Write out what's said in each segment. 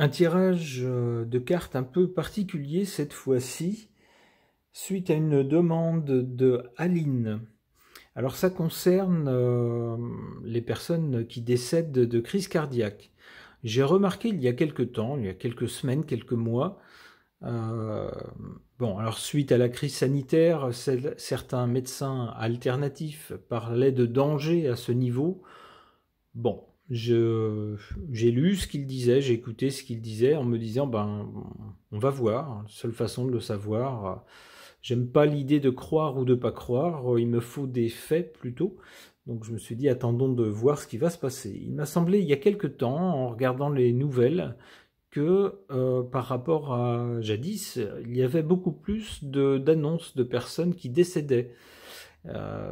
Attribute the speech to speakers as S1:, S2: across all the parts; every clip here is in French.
S1: Un tirage de cartes un peu particulier cette fois-ci, suite à une demande de Aline. Alors ça concerne les personnes qui décèdent de crise cardiaque. J'ai remarqué il y a quelques temps, il y a quelques semaines, quelques mois, alors suite à la crise sanitaire, certains médecins alternatifs parlaient de danger à ce niveau. Bon, j'ai lu ce qu'il disait, j'ai écouté ce qu'il disait en me disant, on va voir, seule façon de le savoir. J'aime pas l'idée de croire ou de pas croire, il me faut des faits plutôt. Donc je me suis dit, attendons de voir ce qui va se passer. Il m'a semblé, il y a quelque temps, en regardant les nouvelles, que par rapport à jadis, il y avait beaucoup plus d'annonces de personnes qui décédaient.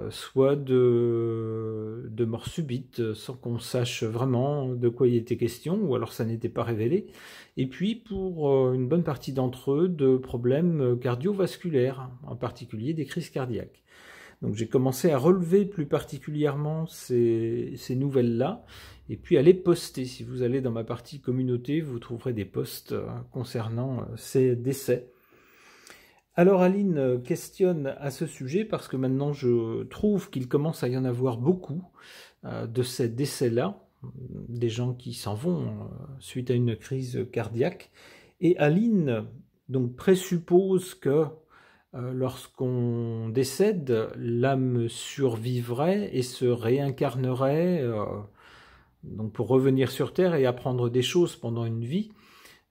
S1: Soit de mort subite, sans qu'on sache vraiment de quoi il était question, ou alors ça n'était pas révélé, et puis pour une bonne partie d'entre eux, de problèmes cardiovasculaires, en particulier des crises cardiaques. Donc j'ai commencé à relever plus particulièrement ces nouvelles-là, et puis à les poster. Si vous allez dans ma partie communauté, vous trouverez des posts concernant ces décès. Alors Aline questionne à ce sujet parce que maintenant je trouve qu'il commence à y en avoir beaucoup de ces décès-là, des gens qui s'en vont suite à une crise cardiaque. Et Aline donc présuppose que lorsqu'on décède, l'âme survivrait et se réincarnerait donc pour revenir sur Terre et apprendre des choses pendant une vie,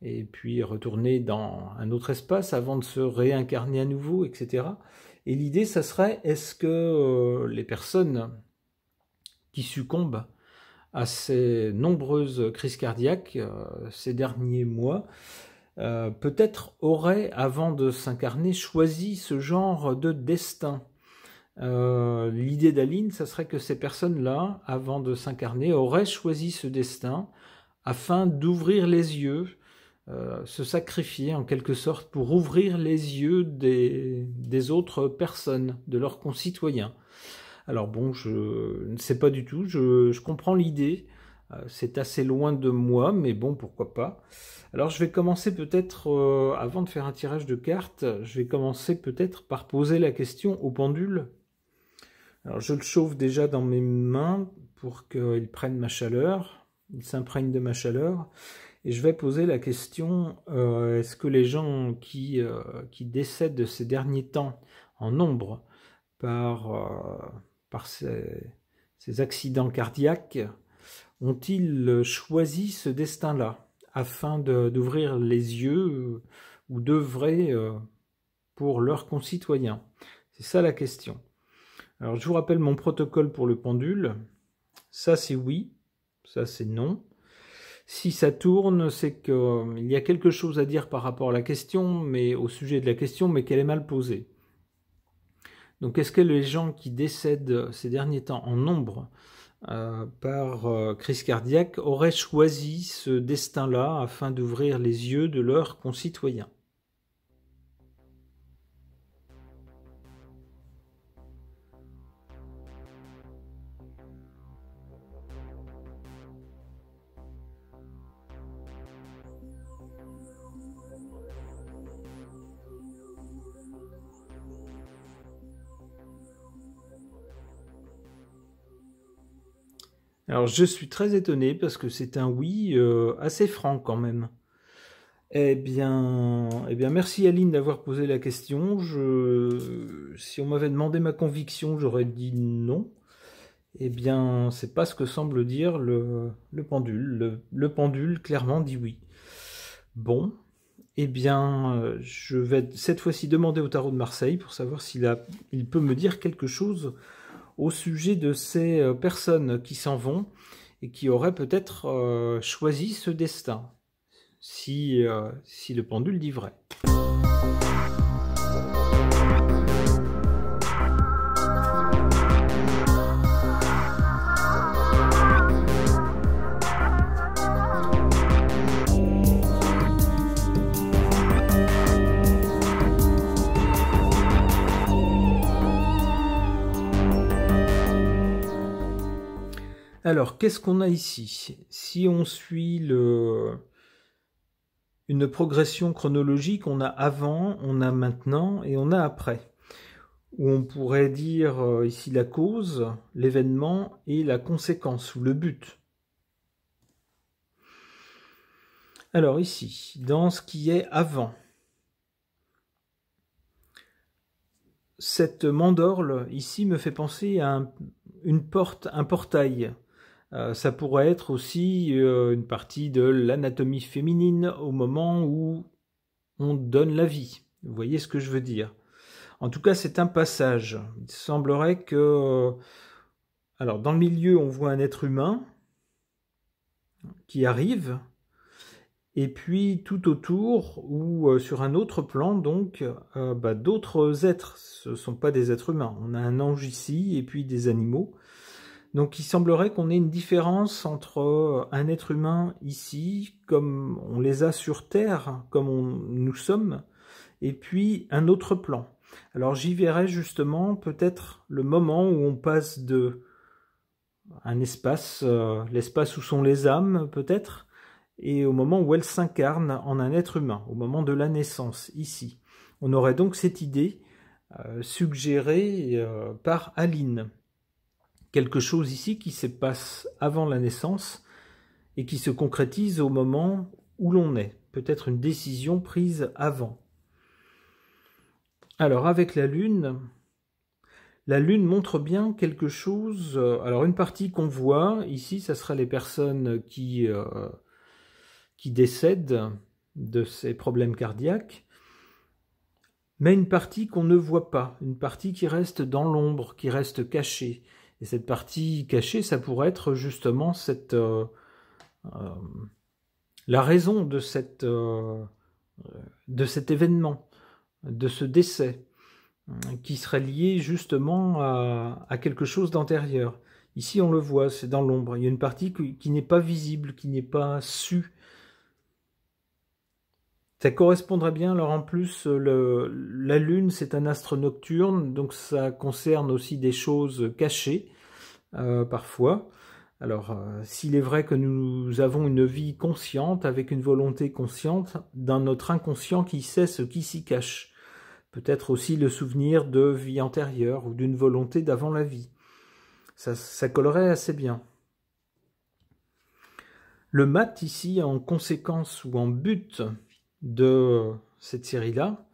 S1: et puis retourner dans un autre espace avant de se réincarner à nouveau, etc. Et l'idée, ça serait, est-ce que les personnes qui succombent à ces nombreuses crises cardiaques ces derniers mois, peut-être auraient, avant de s'incarner, choisi ce genre de destin. L'idée d'Aline, ça serait que ces personnes-là, avant de s'incarner, auraient choisi ce destin afin d'ouvrir les yeux, se sacrifier en quelque sorte pour ouvrir les yeux des autres personnes, de leurs concitoyens. Alors bon, je ne sais pas du tout, je comprends l'idée, c'est assez loin de moi, mais bon, pourquoi pas. Alors je vais commencer peut-être, avant de faire un tirage de cartes, je vais commencer peut-être par poser la question au pendule. Alors je le chauffe déjà dans mes mains pour qu'il prenne ma chaleur, il s'imprègne de ma chaleur. Et je vais poser la question, est-ce que les gens qui décèdent de ces derniers temps en nombre par ces accidents cardiaques, ont-ils choisi ce destin-là afin d'ouvrir les yeux ou d'œuvrer pour leurs concitoyens? C'est ça la question. Alors je vous rappelle mon protocole pour le pendule. Ça c'est oui, ça c'est non. Si ça tourne, c'est qu'il y a quelque chose à dire par rapport à la question, mais au sujet de la question, mais qu'elle est mal posée. Donc est-ce que les gens qui décèdent ces derniers temps en nombre par crise cardiaque auraient choisi ce destin-là afin d'ouvrir les yeux de leurs concitoyens? Alors je suis très étonné parce que c'est un oui assez franc quand même. Eh bien merci Aline d'avoir posé la question. Si on m'avait demandé ma conviction, j'aurais dit non. Eh bien, c'est pas ce que semble dire le pendule. Le pendule clairement dit oui. Bon, eh bien, je vais cette fois-ci demander au tarot de Marseille pour savoir il peut me dire quelque chose au sujet de ces personnes qui s'en vont et qui auraient peut-être choisi ce destin, si le pendule dit vrai. Alors, qu'est-ce qu'on a ici? Si on suit une progression chronologique. On a avant, on a maintenant et on a après. Où on pourrait dire ici la cause, l'événement et la conséquence, ou le but. Alors ici, dans ce qui est avant, cette mandorle ici me fait penser à une porte, un portail. Ça pourrait être aussi une partie de l'anatomie féminine au moment où on donne la vie. Vous voyez ce que je veux dire? En tout cas, c'est un passage. Il semblerait que... alors, dans le milieu, on voit un être humain qui arrive, et puis tout autour, ou sur un autre plan, donc, d'autres êtres. Ce ne sont pas des êtres humains. On a un ange ici, et puis des animaux. Donc il semblerait qu'on ait une différence entre un être humain ici, comme on les a sur Terre, comme nous sommes, et puis un autre plan. Alors j'y verrai justement peut-être le moment où on passe de un espace, l'espace où sont les âmes peut-être, et au moment où elles s'incarnent en un être humain, au moment de la naissance, ici. On aurait donc cette idée suggérée par Aline. Quelque chose ici qui se passe avant la naissance et qui se concrétise au moment où l'on est. Peut-être une décision prise avant. Alors avec la Lune montre bien quelque chose. Alors une partie qu'on voit ici, ça sera les personnes qui décèdent de ces problèmes cardiaques. Mais une partie qu'on ne voit pas, une partie qui reste dans l'ombre, qui reste cachée. Et cette partie cachée, ça pourrait être justement la raison de cet événement, de ce décès, qui serait lié justement à quelque chose d'antérieur. Ici, on le voit, c'est dans l'ombre. Il y a une partie qui n'est pas visible, qui n'est pas sue. Ça correspondrait bien, alors en plus, la Lune, c'est un astre nocturne, donc ça concerne aussi des choses cachées, parfois. Alors, s'il est vrai que nous avons une vie consciente, avec une volonté consciente, dans notre inconscient qui sait ce qui s'y cache. Peut-être aussi le souvenir de vie antérieure, ou d'une volonté d'avant la vie. Ça collerait assez bien. Le mat, ici, en conséquence ou en but de cette série-là,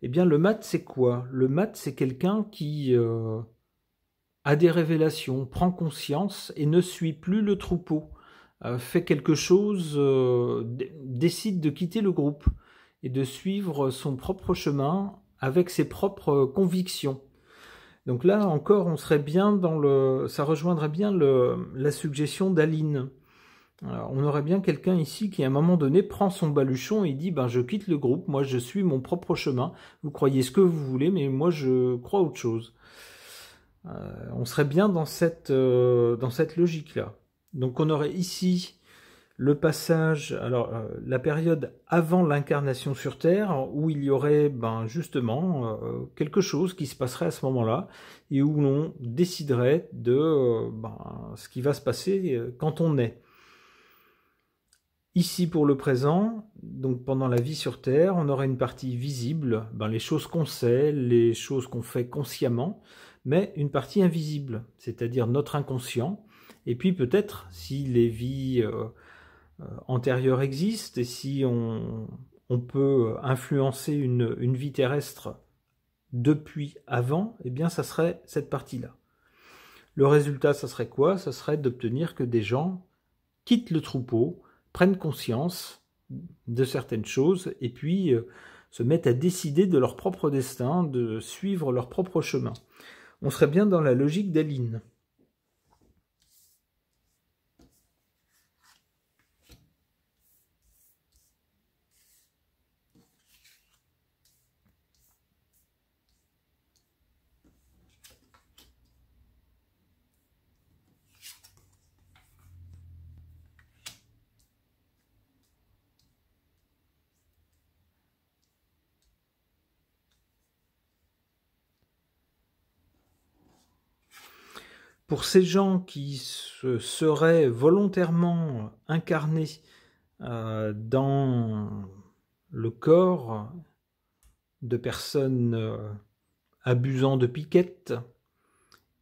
S1: eh bien le mat c'est quoi? Le mat c'est quelqu'un qui a des révélations, prend conscience et ne suit plus le troupeau, fait quelque chose, décide de quitter le groupe et de suivre son propre chemin avec ses propres convictions. Donc là encore on serait bien ça rejoindrait bien la suggestion d'Aline. Alors, on aurait bien quelqu'un ici qui à un moment donné prend son baluchon et dit je quitte le groupe, moi je suis mon propre chemin, vous croyez ce que vous voulez mais moi je crois autre chose. On serait bien dans cette logique là. Donc on aurait ici le passage, alors la période avant l'incarnation sur Terre, où il y aurait justement quelque chose qui se passerait à ce moment-là et où l'on déciderait de ce qui va se passer quand on est. Ici pour le présent, donc pendant la vie sur Terre, on aurait une partie visible, les choses qu'on sait, les choses qu'on fait consciemment, mais une partie invisible, c'est-à-dire notre inconscient, et puis peut-être si les vies antérieures existent et si on peut influencer une vie terrestre depuis avant, eh bien ça serait cette partie-là. Le résultat, ça serait quoi? Ça serait d'obtenir que des gens quittent le troupeau, prennent conscience de certaines choses et puis se mettent à décider de leur propre destin, de suivre leur propre chemin. On serait bien dans la logique d'Aline. Pour ces gens qui se seraient volontairement incarnés dans le corps de personnes abusant de piquettes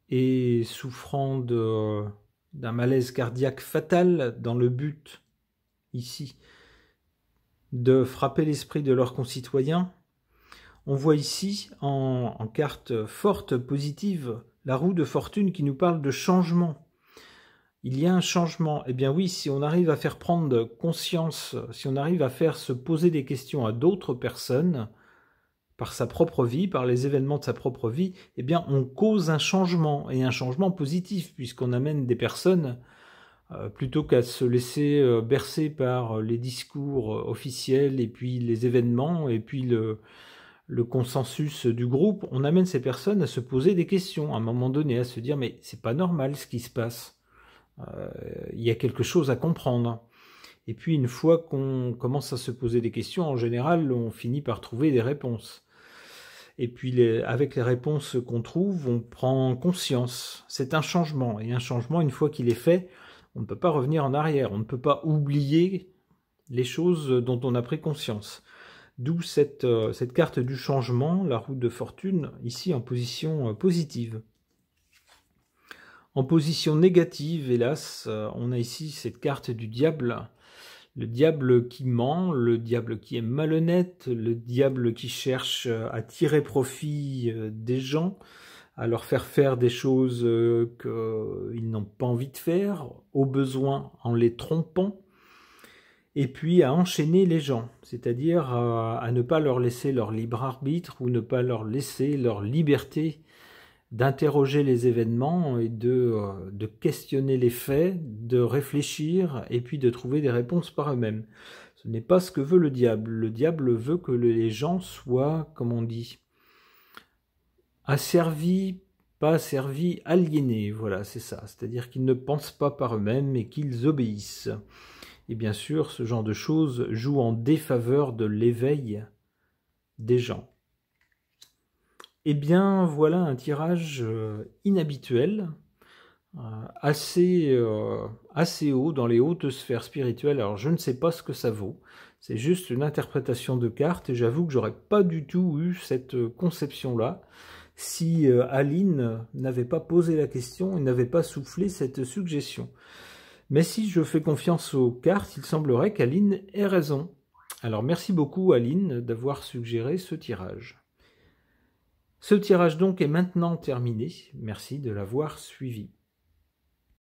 S1: et souffrant d'un malaise cardiaque fatal dans le but, ici, de frapper l'esprit de leurs concitoyens. On voit ici, en carte forte, positive, la roue de fortune qui nous parle de changement. Il y a un changement. Eh bien oui, si on arrive à faire prendre conscience, si on arrive à faire se poser des questions à d'autres personnes, par sa propre vie, par les événements de sa propre vie, eh bien on cause un changement, et un changement positif, puisqu'on amène des personnes, plutôt qu'à se laisser bercer par les discours officiels, et puis les événements, et puis le consensus du groupe, on amène ces personnes à se poser des questions, à un moment donné, à se dire « mais c'est pas normal ce qui se passe ». Il y a quelque chose à comprendre. Et puis une fois qu'on commence à se poser des questions, en général, on finit par trouver des réponses. Et puis avec les réponses qu'on trouve, on prend conscience. C'est un changement. Et un changement, une fois qu'il est fait, on ne peut pas revenir en arrière. On ne peut pas oublier les choses dont on a pris conscience. D'où cette carte du changement, la roue de fortune, ici en position positive. En position négative, hélas, on a ici cette carte du diable. Le diable qui ment, le diable qui est malhonnête, le diable qui cherche à tirer profit des gens, à leur faire des choses qu'ils n'ont pas envie de faire, au besoin en les trompant, et puis à enchaîner les gens, c'est-à-dire à ne pas leur laisser leur libre arbitre ou ne pas leur laisser leur liberté d'interroger les événements et de questionner les faits, de réfléchir et puis de trouver des réponses par eux-mêmes. Ce n'est pas ce que veut le diable. Le diable veut que les gens soient, comme on dit, asservis, pas asservis, aliénés. Voilà, c'est ça. C'est-à-dire qu'ils ne pensent pas par eux-mêmes et qu'ils obéissent. Et bien sûr, ce genre de choses joue en défaveur de l'éveil des gens. Eh bien, voilà un tirage inhabituel, assez haut dans les hautes sphères spirituelles. Alors, je ne sais pas ce que ça vaut. C'est juste une interprétation de cartes et j'avoue que j'aurais pas du tout eu cette conception-là si Aline n'avait pas posé la question et n'avait pas soufflé cette suggestion. Mais si je fais confiance aux cartes, il semblerait qu'Aline ait raison. Alors, merci beaucoup Aline d'avoir suggéré ce tirage. Ce tirage donc est maintenant terminé. Merci de l'avoir suivi.